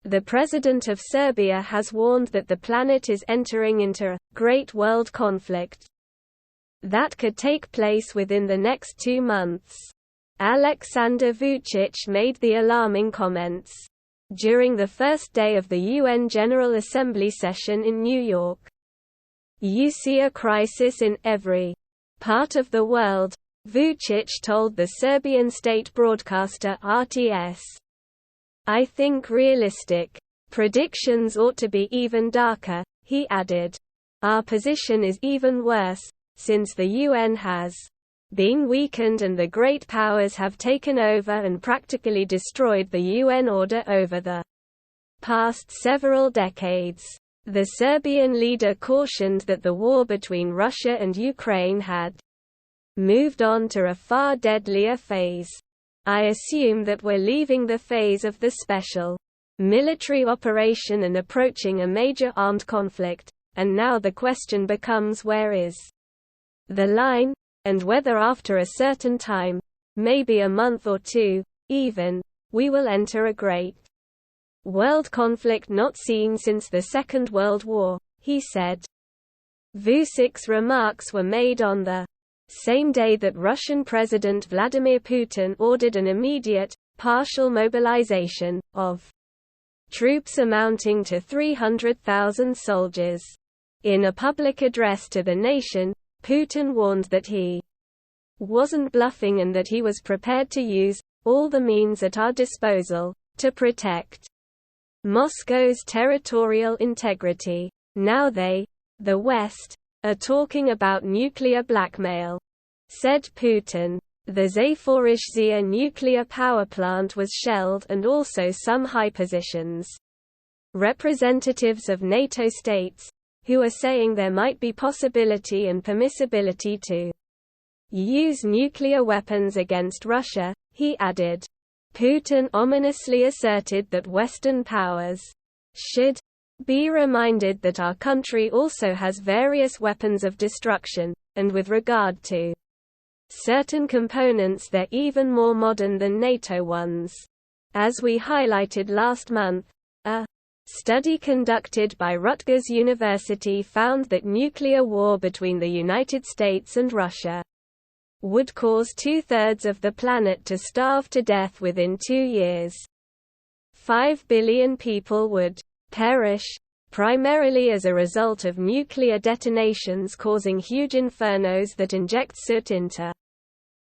The president of Serbia has warned that the planet is entering into a great world conflict that could take place within the next 2 months. Aleksandar Vucic made the alarming comments during the first day of the UN General Assembly session in New York. "You see a crisis in every part of the world," Vucic told the Serbian state broadcaster RTS. "I think realistic predictions ought to be even darker," he added. "Our position is even worse, since the UN has been weakened and the great powers have taken over and practically destroyed the UN order over the past several decades." The Serbian leader cautioned that the war between Russia and Ukraine had moved on to a far deadlier phase. "I assume that we're leaving the phase of the special military operation and approaching a major armed conflict, and now the question becomes where is the line, and whether after a certain time, maybe a month or 2, even, we will enter a great world conflict not seen since the Second World War," he said. Vucic's remarks were made on the same day that Russian President Vladimir Putin ordered an immediate, partial mobilization of troops amounting to 300,000 soldiers. In a public address to the nation, Putin warned that he wasn't bluffing and that he was prepared to use all the means at our disposal to protect Moscow's territorial integrity. "Now they, the West, are talking about nuclear blackmail," said Putin. The Zaporizhzhia nuclear power plant was shelled and also some high positions. Representatives of NATO states, who are saying there might be possibility and permissibility to use nuclear weapons against Russia, he added. Putin ominously asserted that Western powers should be reminded that our country also has various weapons of destruction, and with regard to certain components they're even more modern than NATO ones. As we highlighted last month, a study conducted by Rutgers University found that nuclear war between the United States and Russia would cause 2/3 of the planet to starve to death within 2 years. 5 billion people would perish, primarily as a result of nuclear detonations causing huge infernos that inject soot into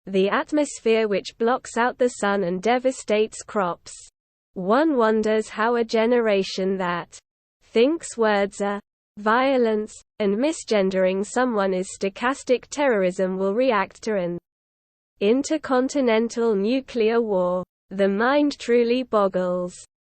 the atmosphere which blocks out the sun and devastates crops. One wonders how a generation that thinks words are violence, and misgendering someone is stochastic terrorism will react to an intercontinental nuclear war. The mind truly boggles.